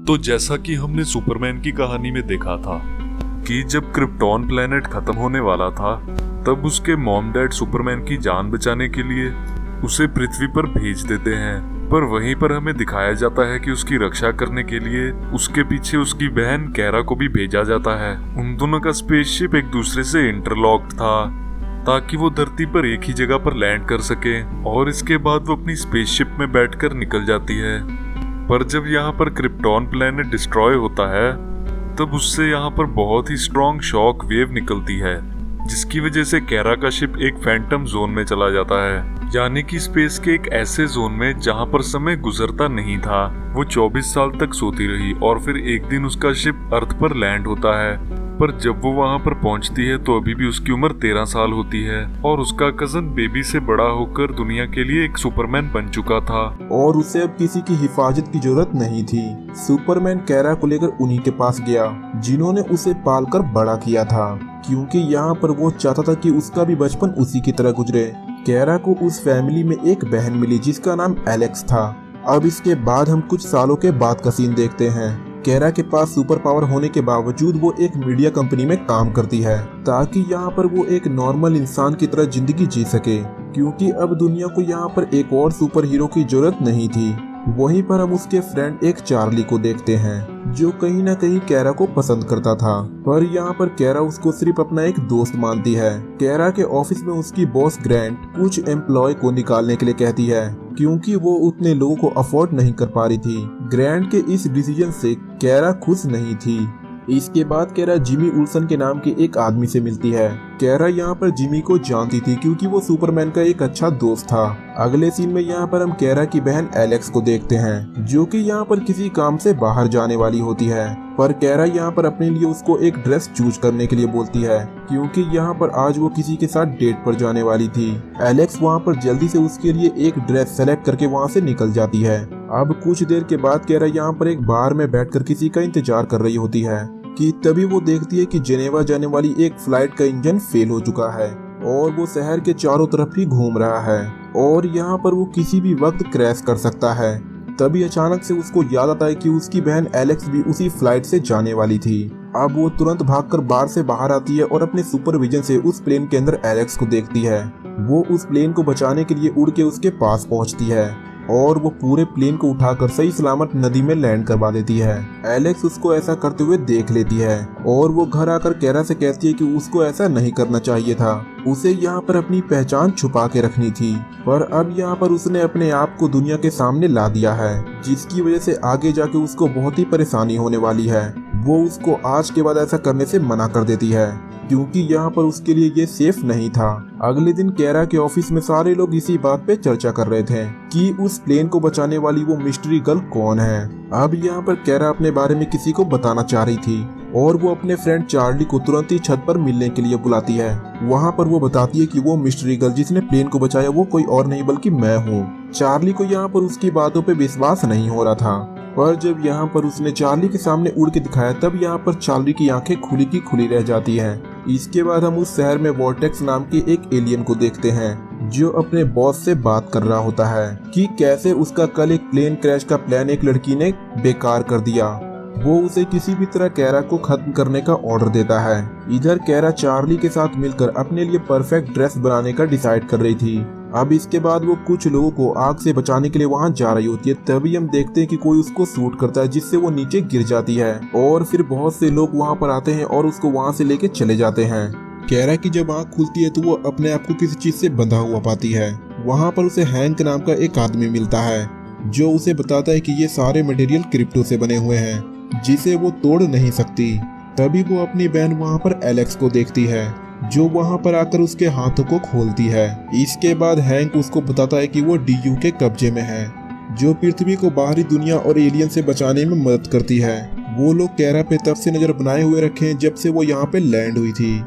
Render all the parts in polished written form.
तो जैसा कि हमने सुपरमैन की कहानी में देखा था कि जब क्रिप्टॉन प्लेनेट खत्म होने वाला था, तब उसके मॉम डैड सुपरमैन की जान बचाने के लिए उसे पृथ्वी पर भेज देते हैं। पर वहीं पर हमें दिखाया जाता है कि उसकी रक्षा करने के लिए उसके पीछे उसकी बहन कैरा को भी भेजा जाता है। उन दोनों का स्पेसशिप एक दूसरे से इंटरलॉक्ड था ताकि वो धरती पर एक ही जगह पर लैंड कर सके और इसके बाद वो अपनी स्पेसशिप में बैठकर निकल जाती है। पर जब यहाँ पर क्रिप्टॉन प्लेनेट डिस्ट्रॉय होता है, तब उससे यहाँ पर बहुत ही स्ट्रॉन्ग शॉक वेव निकलती है, जिसकी वजह से कैरा का शिप एक फैंटम जोन में चला जाता है, यानी कि स्पेस के एक ऐसे जोन में जहाँ पर समय गुजरता नहीं था। वो 24 साल तक सोती रही और फिर एक दिन उसका शिप अर्थ पर लैंड होता है। पर जब वो वहाँ पर पहुँचती है तो अभी भी उसकी उम्र 13 साल होती है और उसका कजन बेबी से बड़ा होकर दुनिया के लिए एक सुपरमैन बन चुका था और उसे अब किसी की हिफाजत की जरूरत नहीं थी। सुपरमैन कैरा को लेकर उन्हीं के पास गया जिन्होंने उसे पालकर बड़ा किया था, क्योंकि यहाँ पर वो चाहता था कि उसका भी बचपन उसी की तरह गुजरे। कैरा को उस फैमिली में एक बहन मिली जिसका नाम एलेक्स था। अब इसके बाद हम कुछ सालों के बाद का सीन देखते हैं। कैरा के पास सुपर पावर होने के बावजूद वो एक मीडिया कंपनी में काम करती है ताकि यहाँ पर वो एक नॉर्मल इंसान की तरह जिंदगी जी सके, क्योंकि अब दुनिया को यहाँ पर एक और सुपर हीरो की जरूरत नहीं थी। वहीं पर हम उसके फ्रेंड एक चार्ली को देखते हैं जो कहीं ना कहीं कैरा को पसंद करता था, पर यहाँ पर कैरा उसको सिर्फ अपना एक दोस्त मानती है। कैरा के ऑफिस में उसकी बॉस ग्रैंट कुछ एम्प्लॉय को निकालने के लिए कहती है क्योंकि वो उतने लोगों को अफोर्ड नहीं कर पा रही थी। ग्रैंट के इस डिसीजन से कैरा खुश नहीं थी। इसके बाद कैरा जिमी उल्सन के नाम के एक आदमी से मिलती है। कैरा यहाँ पर जिमी को जानती थी क्योंकि वो सुपरमैन का एक अच्छा दोस्त था। अगले सीन में यहाँ पर हम कैरा की बहन एलेक्स को देखते हैं जो कि यहाँ पर किसी काम से बाहर जाने वाली होती है, पर कैरा यहाँ पर अपने लिए उसको एक ड्रेस चूज करने के लिए बोलती है क्योंकि यहाँ पर आज वो किसी के साथ डेट पर जाने वाली थी। एलेक्स वहाँ पर जल्दी से उसके लिए एक ड्रेस सेलेक्ट करके वहाँ से निकल जाती है। अब कुछ देर के बाद कैरा यहाँ पर एक बार में बैठकर किसी का इंतजार कर रही होती है कि तभी वो देखती है कि जेनेवा जाने वाली एक फ्लाइट का इंजन फेल हो चुका है और वो शहर के चारों तरफ ही घूम रहा है और यहाँ पर वो किसी भी वक्त क्रैश कर सकता है। तभी अचानक से उसको याद आता है कि उसकी बहन एलेक्स भी उसी फ्लाइट से जाने वाली थी। अब वो तुरंत भागकर बार से बाहर आती है और अपने सुपरविजन से उस प्लेन के अंदर एलेक्स को देखती है। वो उस प्लेन को बचाने के लिए उड़ के उसके पास पहुंचती है और वो पूरे प्लेन को उठाकर सही सलामत नदी में लैंड करवा देती है। एलेक्स उसको ऐसा करते हुए देख लेती है और वो घर आकर कैरा से कहती है कि उसको ऐसा नहीं करना चाहिए था, उसे यहाँ पर अपनी पहचान छुपा के रखनी थी। पर अब यहाँ पर उसने अपने आप को दुनिया के सामने ला दिया है, जिसकी वजह से आगे जाके उसको बहुत ही परेशानी होने वाली है। वो उसको आज के बाद ऐसा करने से मना कर देती है क्योंकि यहाँ पर उसके लिए ये सेफ नहीं था। अगले दिन कैरा के ऑफिस में सारे लोग इसी बात पे चर्चा कर रहे थे कि उस प्लेन को बचाने वाली वो मिस्ट्री गर्ल कौन है। अब यहाँ पर कैरा अपने बारे में किसी को बताना चाह रही थी और वो अपने फ्रेंड चार्ली को तुरंत ही छत पर मिलने के लिए बुलाती है। वहाँ पर वो बताती है कि वो मिस्ट्री गर्ल जिसने प्लेन को बचाया वो कोई और नहीं बल्कि मैं हूँ। चार्ली को यहाँ पर उसकी बातों पे विश्वास नहीं हो रहा था, पर जब यहाँ पर उसने चार्ली के सामने उड़ के दिखाया तब यहाँ पर चार्ली की आंखें खुली की खुली रह जाती हैं। इसके बाद हम उस शहर में वॉर्टेक्स नाम के एक एलियन को देखते हैं जो अपने बॉस से बात कर रहा होता है कि कैसे उसका कल एक प्लेन क्रैश का प्लान एक लड़की ने बेकार कर दिया। वो उसे किसी भी तरह कैरा को खत्म करने का ऑर्डर देता है। इधर कैरा चार्ली के साथ मिलकर अपने लिए परफेक्ट ड्रेस बनाने का डिसाइड कर रही थी। अब इसके बाद वो कुछ लोगों को आग से बचाने के लिए वहां जा रही होती है। तभी हम देखते हैं कि कोई उसको शूट करता है जिससे वो नीचे गिर जाती है और फिर बहुत से लोग वहां पर आते हैं और उसको वहां से लेके चले जाते हैं। कैरा की जब आँख खुलती है तो वो अपने आप को किसी चीज से बंधा हुआ पाती है। वहाँ पर उसे हैंक नाम का एक आदमी मिलता है जो उसे बताता है कि ये सारे मटेरियल क्रिप्टो से बने हुए हैं जिसे वो तोड़ नहीं सकती। तभी वो अपनी बहन वहाँ पर एलेक्स को देखती है जो वहाँ पर आकर उसके हाथों को खोलती है। इसके बाद हैंक उसको बताता है कि वो डीयू के कब्जे में है जो पृथ्वी को बाहरी दुनिया और एलियन से बचाने में मदद करती है। वो लोग कैरा पे तब से नजर बनाए हुए रखे हैं जब से वो यहाँ पे लैंड हुई थी,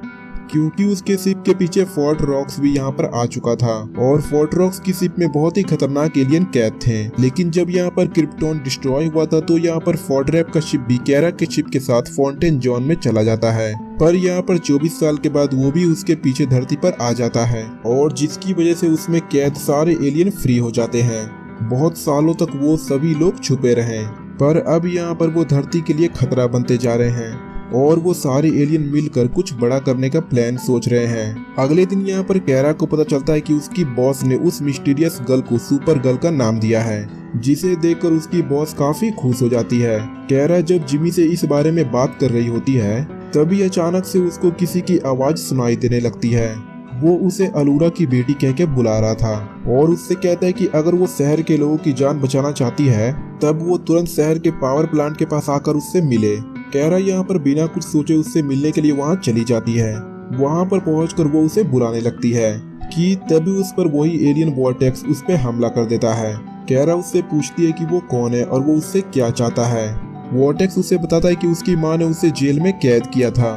क्योंकि उसके शिप के पीछे फोर्ट रॉक्स भी यहाँ पर आ चुका था और फोर्ट रॉक्स की शिप में बहुत ही खतरनाक एलियन कैद थे। लेकिन जब यहाँ पर क्रिप्टॉन डिस्ट्रॉय हुआ था तो यहाँ पर फोर्टरैप का शिप भी कैरा के शिप के साथ फाउंटेन जोन में चला जाता है। पर यहाँ पर 24 साल के बाद वो भी उसके पीछे धरती पर आ जाता है और जिसकी वजह से उसमें कैद सारे एलियन फ्री हो जाते हैं। बहुत सालों तक वो सभी लोग छुपे रहे। पर अब यहाँ पर वो धरती के लिए खतरा बनते जा रहे हैं और वो सारे एलियन मिलकर कुछ बड़ा करने का प्लान सोच रहे हैं। अगले दिन यहाँ पर कैरा को पता चलता है कि उसकी बॉस ने उस मिस्टीरियस गर्ल को सुपर गर्ल का नाम दिया है, जिसे देखकर उसकी बॉस काफी खुश हो जाती है। कैरा जब जिमी से इस बारे में बात कर रही होती है तभी अचानक से उसको किसी की आवाज सुनाई देने लगती है। वो उसे अलूरा की बेटी कह के बुला रहा था और उससे कहता है कि अगर वो शहर के लोगों की जान बचाना चाहती है तब वो तुरंत शहर के पावर प्लांट के पास आकर उससे मिले। कैरा यहाँ पर बिना कुछ सोचे उससे मिलने के लिए वहाँ चली जाती है। वहाँ पर पहुंचकर वो उसे बुलाने लगती है कि तभी उस पर वही एलियन वॉर्टेक्स उस पे हमला कर देता है। कैरा उससे पूछती है कि वो कौन है और वो उससे क्या चाहता है। वॉर्टेक्स उसे बताता है कि उसकी माँ ने उसे जेल में कैद किया था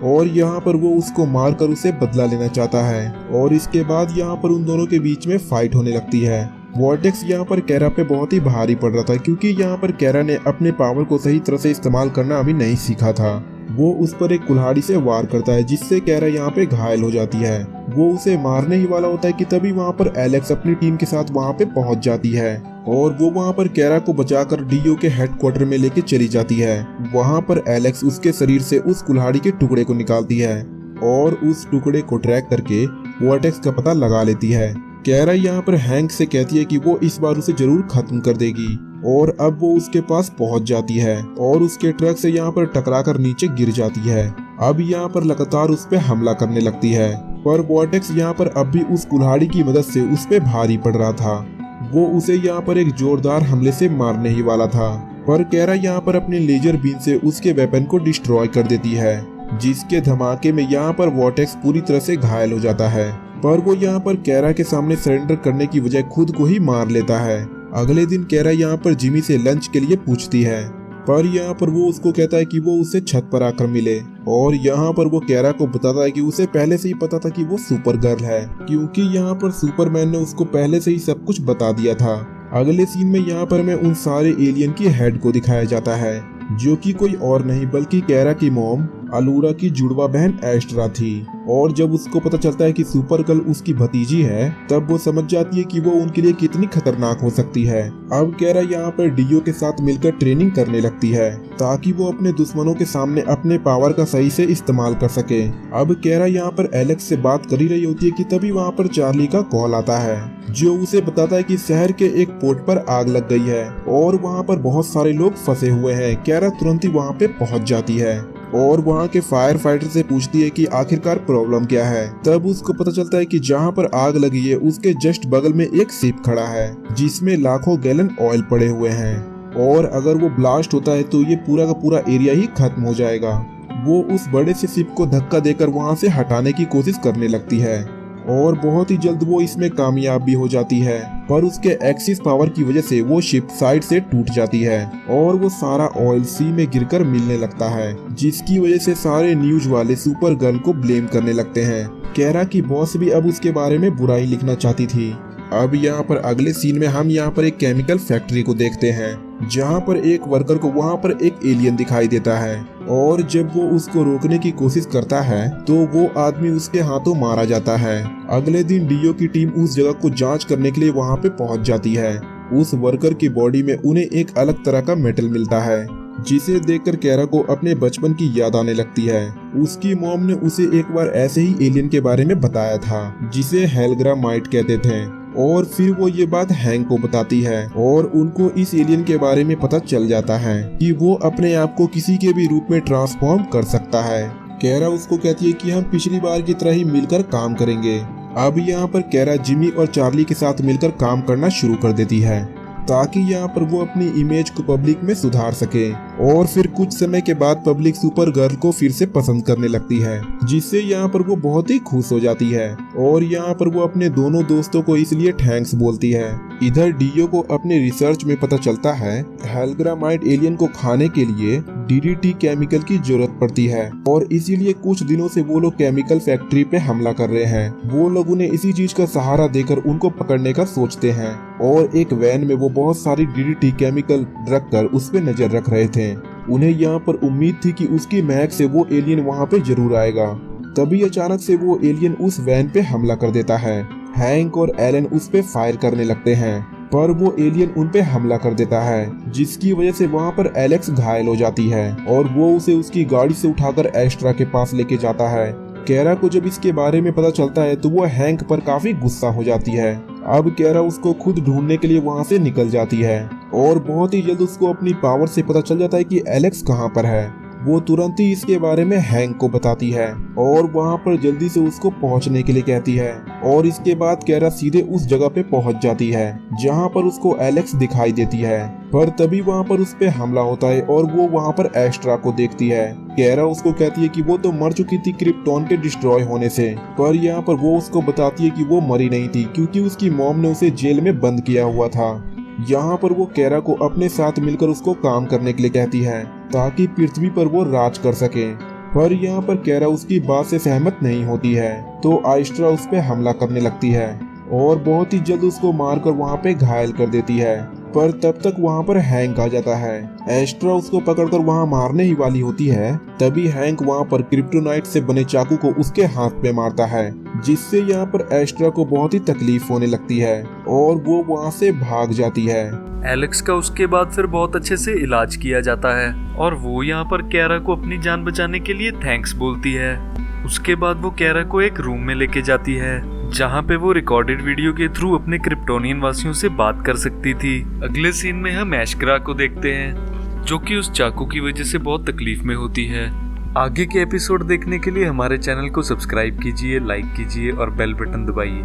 और यहाँ पर वो उसको मारकर उसे बदला लेना चाहता है और इसके बाद यहाँ पर उन दोनों के बीच में फाइट होने लगती है। वॉर्टेक्स यहाँ पर कैरा पे बहुत ही भारी पड़ रहा था क्योंकि यहाँ पर कैरा ने अपने पावर को सही तरह से इस्तेमाल करना अभी नहीं सीखा था। वो उस पर एक कुल्हाड़ी से वार करता है जिससे कैरा यहाँ पे घायल हो जाती है। वो उसे मारने ही वाला होता है कि तभी वहाँ पर एलेक्स अपनी टीम के साथ वहाँ पे पहुँच जाती है और वो वहाँ पर कैरा को बचाकर डीओ के हेडक्वार्टर में लेके चली जाती है। वहाँ पर एलेक्स उसके शरीर से उस कुल्हाड़ी के टुकड़े को निकालती है और उस टुकड़े को ट्रैक करके वॉर्टेक्स का पता लगा लेती है। कैरा यहाँ पर हैंक से कहती है कि वो इस बार उसे जरूर खत्म कर देगी और अब वो उसके पास पहुंच जाती है और उसके ट्रक से यहाँ पर टकराकर नीचे गिर जाती है। अब यहाँ पर लगातार उस पे हमला करने लगती है पर वॉर्टेक्स यहाँ पर अब भी उस कुल्हाड़ी की मदद से उस पे भारी पड़ रहा था। वो उसे यहाँ पर एक जोरदार हमले से मारने ही वाला था पर कैरा यहाँ पर अपने लेजर बीन से उसके वेपन को डिस्ट्रॉय कर देती है, जिसके धमाके में यहाँ पर वॉर्टेक्स पूरी तरह से घायल हो जाता है। पर वो यहाँ पर कैरा के सामने सरेंडर करने की बजाय खुद को ही मार लेता है। अगले दिन कैरा यहाँ पर जिमी से लंच के लिए पूछती है पर यहाँ पर वो उसको कहता है कि वो उसे छत पर आकर मिले और यहाँ पर वो कैरा को बताता है कि उसे पहले से ही पता था कि वो सुपर गर्ल है क्योंकि यहाँ पर सुपरमैन ने उसको पहले से ही सब कुछ बता दिया था। अगले सीन में यहाँ पर हमें उन सारे एलियन की हेड को दिखाया जाता है जो कि कोई और नहीं बल्कि कैरा की मॉम अलूरा की जुड़वा बहन एस्ट्रा थी और जब उसको पता चलता है कि सुपर गर्ल उसकी भतीजी है तब वो समझ जाती है कि वो उनके लिए कितनी खतरनाक हो सकती है। अब कैरा यहाँ पर डीओ के साथ मिलकर ट्रेनिंग करने लगती है ताकि वो अपने दुश्मनों के सामने अपने पावर का सही से इस्तेमाल कर सके। अब कैरा यहाँ पर एलेक्स से बात कर ही रही होती है कि तभी वहाँ पर चार्ली का कॉल आता है जो उसे बताता है कि शहर के एक पोर्ट पर आग लग गई है और वहाँ पर बहुत सारे लोग फंसे हुए हैं। कैरा तुरंत ही वहाँ पे पहुँच जाती है और वहाँ के फायर फाइटर से पूछती है कि आखिरकार प्रॉब्लम क्या है। तब उसको पता चलता है कि जहाँ पर आग लगी है उसके जस्ट बगल में एक शिप खड़ा है जिसमें लाखों गैलन ऑयल पड़े हुए हैं और अगर वो ब्लास्ट होता है तो ये पूरा का पूरा एरिया ही खत्म हो जाएगा। वो उस बड़े से शिप को धक्का देकर वहाँ से हटाने की कोशिश करने लगती है और बहुत ही जल्द वो इसमें कामयाब भी हो जाती है पर उसके एक्सिस पावर की वजह से वो शिप साइड से टूट जाती है और वो सारा ऑयल सी में गिरकर मिलने लगता है जिसकी वजह से सारे न्यूज वाले सुपर गर्ल को ब्लेम करने लगते हैं। कैरा की बॉस भी अब उसके बारे में बुराई लिखना चाहती थी। अब यहाँ पर अगले सीन में हम यहाँ पर एक केमिकल फैक्ट्री को देखते हैं जहाँ पर एक वर्कर को वहाँ पर एक एलियन दिखाई देता है और जब वो उसको रोकने की कोशिश करता है तो वो आदमी उसके हाथों मारा जाता है। अगले दिन डीओ की टीम उस जगह को जांच करने के लिए वहाँ पे पहुँच जाती है। उस वर्कर की बॉडी में उन्हें एक अलग तरह का मेटल मिलता है जिसे देखकर कैरा को अपने बचपन की याद आने लगती है। उसकी मॉम ने उसे एक बार ऐसे ही एलियन के बारे में बताया था जिसे हेलग्रामाइट कहते थे और फिर वो ये बात हैंक को बताती है और उनको इस एलियन के बारे में पता चल जाता है कि वो अपने आप को किसी के भी रूप में ट्रांसफॉर्म कर सकता है। कैरा उसको कहती है कि हम पिछली बार की तरह ही मिलकर काम करेंगे। अब यहाँ पर कैरा जिमी और चार्ली के साथ मिलकर काम करना शुरू कर देती है ताकि यहाँ पर वो अपनी इमेज को पब्लिक में सुधार सके और फिर कुछ समय के बाद पब्लिक सुपर गर्ल को फिर से पसंद करने लगती है जिससे यहाँ पर वो बहुत ही खुश हो जाती है और यहाँ पर वो अपने दोनों दोस्तों को इसलिए थैंक्स बोलती है। इधर डीओ को अपने रिसर्च में पता चलता है हेलग्रामाइट एलियन को खाने के लिए डीडीटी केमिकल की जरूरत पड़ती है और इसीलिए कुछ दिनों से वो लोग केमिकल फैक्ट्री पे हमला कर रहे हैं। वो लोग उन्हें इसी चीज का सहारा देकर उनको पकड़ने का सोचते हैं और एक वैन में वो बहुत सारी डीडीटी केमिकल रखकर उस पे नजर रख रहे थे। उन्हें यहाँ पर उम्मीद थी कि उसकी महक से वो एलियन वहाँ पे जरूर आएगा। तभी अचानक से वो एलियन उस वैन पे हमला कर देता है। हैंक और एलन उस पे फायर करने लगते हैं पर वो एलियन उन पे हमला कर देता है, जिसकी वजह से वहाँ पर एलेक्स घायल हो जाती है और वो उसे उसकी गाड़ी से उठाकर एस्ट्रा के पास लेके जाता है। कैरा को जब इसके बारे में पता चलता है तो वो हैंक पर काफी गुस्सा हो जाती है। अब कैरा उसको खुद ढूंढने के लिए वहाँ से निकल जाती है और बहुत ही जल्द उसको अपनी पावर से पता चल जाता है कि एलेक्स कहाँ पर है। वो तुरंत ही इसके बारे में हैंक को बताती है और वहाँ पर जल्दी से उसको पहुँचने के लिए कहती है और इसके बाद कैरा सीधे उस जगह पे पहुँच जाती है जहाँ पर उसको एलेक्स दिखाई देती है। पर तभी वहाँ पर उस पे हमला होता है और वो वहाँ पर एस्ट्रा को देखती है। कैरा उसको कहती है कि वो तो मर चुकी थी क्रिप्टॉन के डिस्ट्रॉय होने से, पर यहाँ पर वो उसको बताती है कि वो मरी नहीं थी क्योंकि उसकी मॉम ने उसे जेल में बंद किया हुआ था। यहाँ पर वो कैरा को अपने साथ मिलकर उसको काम करने के लिए कहती है ताकि पृथ्वी पर वो राज कर सके। पर यहाँ पर कैरा उसकी बात से सहमत नहीं होती है तो आइस्ट्रा उस पे हमला करने लगती है और बहुत ही जल्द उसको मारकर वहाँ पे घायल कर देती है। पर तब तक वहाँ पर हैंक आ जाता है। एस्ट्रा उसको पकड़कर वहाँ मारने ही वाली होती है, तभी हैंक वहाँ पर क्रिप्टोनाइट से बने चाकू को उसके हाथ पे मारता है, जिससे यहाँ पर एस्ट्रा को बहुत ही तकलीफ होने लगती है और वो वहाँ से भाग जाती है। एलेक्स का उसके बाद फिर बहुत अच्छे से इलाज किया जाता है और वो यहाँ पर कैरा को अपनी जान बचाने के लिए थैंक्स बोलती है। उसके बाद वो कैरा को एक रूम में लेके जाती है जहाँ पे वो रिकॉर्डेड वीडियो के थ्रू अपने क्रिप्टोनियन वासियों से बात कर सकती थी। अगले सीन में हम एशग्रा को देखते हैं जो कि उस चाकू की वजह से बहुत तकलीफ में होती है। आगे के एपिसोड देखने के लिए हमारे चैनल को सब्सक्राइब कीजिए, लाइक कीजिए और बेल बटन दबाइए।